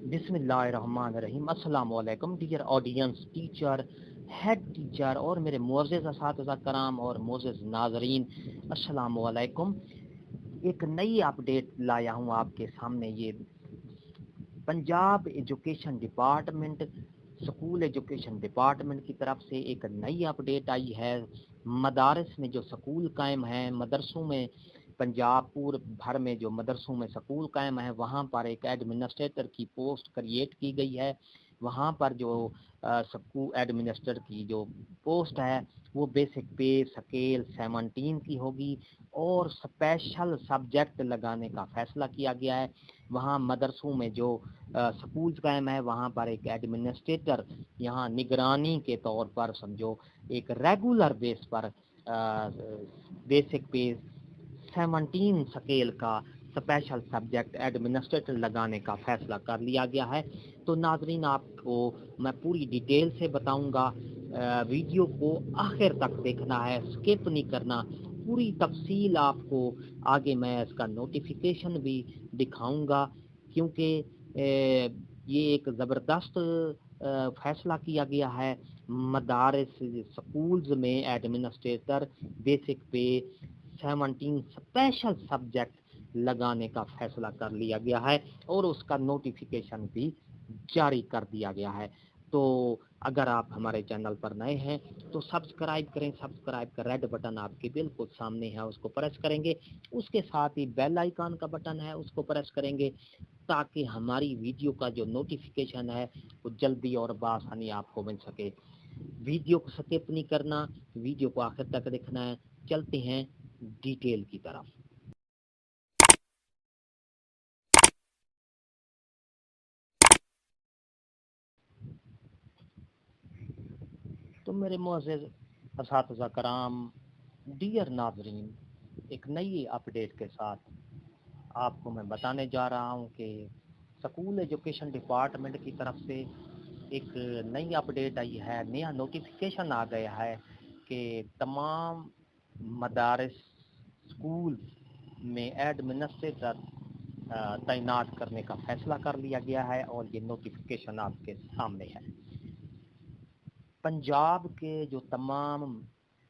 बिस्मिल्लाहिर्रहमानिर्रहीम। अस्सलाम वालेकुम dear audience, teacher, head teacher और मेरे मुअज़्ज़ज़ असातिज़ा कराम और मुअज़्ज़ज़ नाज़रीन, अस्सलाम वालेकुम। एक नई अपडेट लाया हूँ आपके सामने। ये Punjab education department, school education department की तरफ से एक नई अपडेट आई है। मदारस में जो स्कूल कायम हैं, मदरसों में, पंजाब पूरे भर में जो मदरसों में स्कूल कायम है, वहाँ पर एक एडमिनिस्ट्रेटर की पोस्ट क्रिएट की गई है। वहाँ पर जो स्कूल एडमिनिस्ट्रेटर की जो पोस्ट है वो बेसिक पे स्केल 17 की होगी और स्पेशल सब्जेक्ट लगाने का फैसला किया गया है। वहाँ मदरसों में जो स्कूल कायम है वहाँ पर एक एडमिनिस्ट्रेटर यहाँ निगरानी के तौर पर समझो एक रेगुलर बेस पर बेसिक पे 17 स्केल का स्पेशल सब्जेक्ट एडमिनिस्ट्रेटर लगाने का फैसला कर लिया गया है। तो नाजरीन, आपको मैं पूरी डिटेल से बताऊंगा। वीडियो को आखिर तक देखना है, स्किप नहीं करना। पूरी तफसील आपको आगे मैं इसका नोटिफिकेशन भी दिखाऊंगा, क्योंकि ये एक ज़बरदस्त फैसला किया गया है। मदारिस स्कूल्स में एडमिनिस्ट्रेटर बेसिक पे 17 स्पेशल सब्जेक्ट लगाने का फैसला कर लिया गया है और उसका नोटिफिकेशन भी जारी कर दिया गया है। तो अगर आप हमारे चैनल पर नए हैं तो सब्सक्राइब करें। सब्सक्राइब का रेड बटन आपके बिल्कुल सामने है, उसको प्रेस करेंगे। उसके साथ ही बेल आइकन का बटन है, उसको प्रेस करेंगे, ताकि हमारी वीडियो का जो नोटिफिकेशन है वो जल्दी और बआसानी आपको मिल सके। वीडियो को स्किप नहीं करना, वीडियो को आखिर तक देखना है। चलते हैं डिटेल की तरफ। तो मेरे मुअज़्ज़ज़ असातिज़ा कराम, डियर नाज़रीन, एक नई अपडेट के साथ आपको मैं बताने जा रहा हूं कि स्कूल एजुकेशन डिपार्टमेंट की तरफ से एक नई अपडेट आई है, नया नोटिफिकेशन आ गया है कि तमाम मदारिस स्कूल में एडमिनिस्ट्रेटर तैनात करने का फैसला कर लिया गया है और ये नोटिफिकेशन आपके सामने है। पंजाब के जो तमाम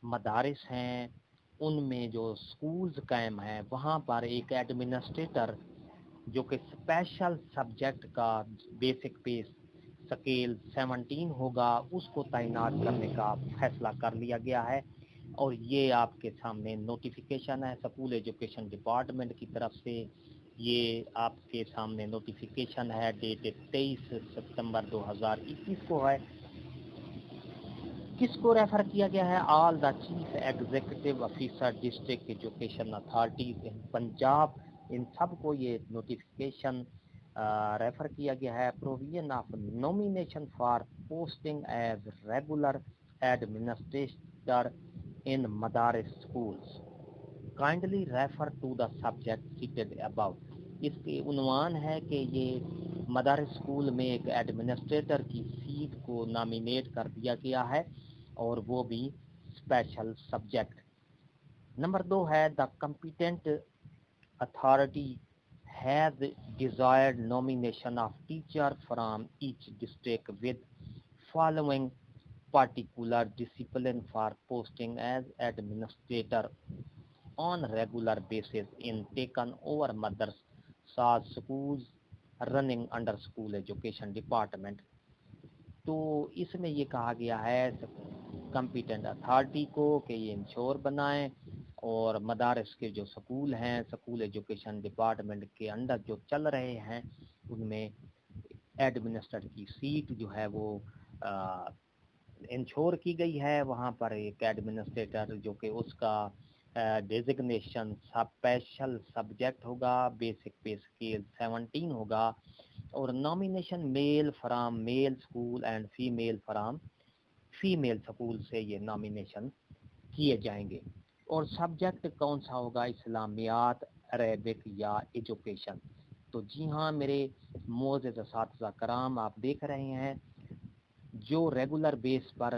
मदारिस हैं उनमें जो स्कूल्स कायम हैं वहाँ पर एक एडमिनिस्ट्रेटर जो कि स्पेशल सब्जेक्ट का बेसिक पे स्केल 17 होगा उसको तैनात करने का फैसला कर लिया गया है। और ये आपके सामने नोटिफिकेशन है स्कूल एजुकेशन डिपार्टमेंट की तरफ से। ये आपके सामने नोटिफिकेशन है, डेट 23 सितंबर 2021 को है। किसको रेफर किया गया है? All the chief executive officer district education authorities in Punjab, इन सबको ये नोटिफिकेशन रेफर किया गया है। Provision of nomination for posting as regular administrator in मदारिस schools, kindly refer to the subject cited above. इसके उन्वान है कि ये मदारिस स्कूल में एक एडमिनिस्ट्रेटर की सीट को नॉमिनेट कर दिया गया है और वो भी स्पेशल सब्जेक्ट। नंबर 2 है the competent authority has desired nomination of teacher from each district with following particular discipline for posting as administrator on regular basis in taken over madrasas schools running under school education department। तो इसमें ये कहा गया है competent authority को कि ये ensure बनाएं और मदारस के जो स्कूल हैं, स्कूल एजुकेशन डिपार्टमेंट के अंडर जो चल रहे हैं, उनमें एडमिनिस्ट्रेटर की सीट जो है वो इंश्योर की गई है। वहाँ पर एक एडमिनिस्ट्रेटर जो कि उसका डेजिग्नेशन स्पेशल सब्जेक्ट होगा, बेसिक पे स्केल 17 होगा और nomination male from male school and female from female school से ये नॉमिनेशन किए जाएंगे। और सब्जेक्ट कौन सा होगा? इस्लामियात, अरेबिक या एजुकेशन। तो जी हाँ मेरे मोअज़्ज़ज़ असातिज़ा कराम, आप देख रहे हैं जो रेगुलर बेस पर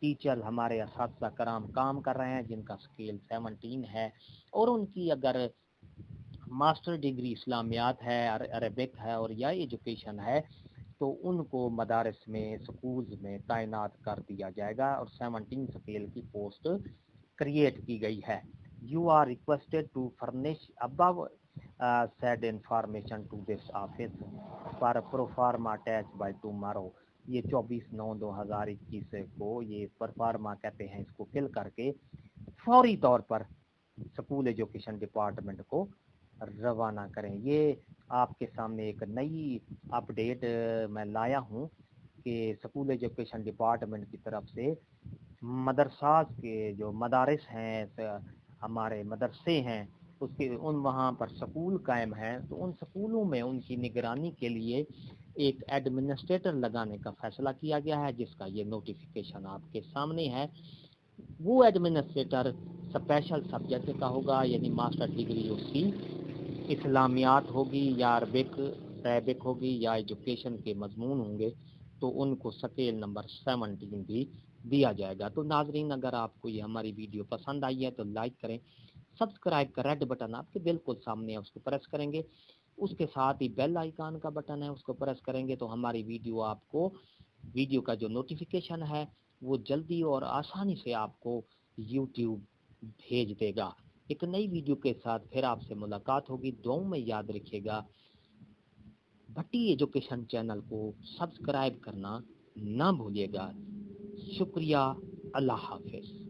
टीचर हमारे असातिज़ा कराम काम कर रहे हैं जिनका स्केल 17 है और उनकी अगर मास्टर डिग्री इस्लामियात है, अरबिक है और या एजुकेशन है, तो उनको मदारस में, स्कूल्स में तैनात कर दिया जाएगा और 17 स्केल की पोस्ट क्रिएट की गई है। You are requested to furnish above said information to this office for proforma attach by tomorrow. ये 24/9/2021 को ये प्रोफार्मा कहते हैं, इसको फिल करके फौरी तौर पर स्कूल एजुकेशन डिपार्टमेंट को रवाना करें। ये आपके सामने एक नई अपडेट मैं लाया हूँ कि स्कूल एजुकेशन डिपार्टमेंट की तरफ से मदरसास के जो मदारिस हैं, हमारे मदरसे हैं, उसके उन वहाँ पर स्कूल कायम हैं, तो उन स्कूलों में उनकी निगरानी के लिए एक एडमिनिस्ट्रेटर लगाने का फैसला किया गया है, जिसका ये नोटिफिकेशन आपके सामने है। वो एडमिनिस्ट्रेटर स्पेशल सब्जेक्ट का होगा, यानी मास्टर डिग्री उसकी इस्लामियात होगी या अरबिक होगी या एजुकेशन के मजमून होंगे, तो उनको स्केल नंबर 17 भी दिया जाएगा। तो नाजरीन, अगर आपको ये हमारी वीडियो पसंद आई है तो लाइक करें, सब्सक्राइब का रेड बटन आपके बिल्कुल सामने है, उसको प्रेस करेंगे, उसके साथ ही बेल आइकन का बटन है, उसको प्रेस करेंगे तो हमारी वीडियो का जो नोटिफिकेशन है वो जल्दी और आसानी से आपको यूट्यूब भेज देगा। एक नई वीडियो के साथ फिर आपसे मुलाकात होगी। दुआओं में याद रखिएगा, भट्टी एजुकेशन चैनल को सब्सक्राइब करना ना भूलिएगा। शुक्रिया, अल्लाह हाफिज।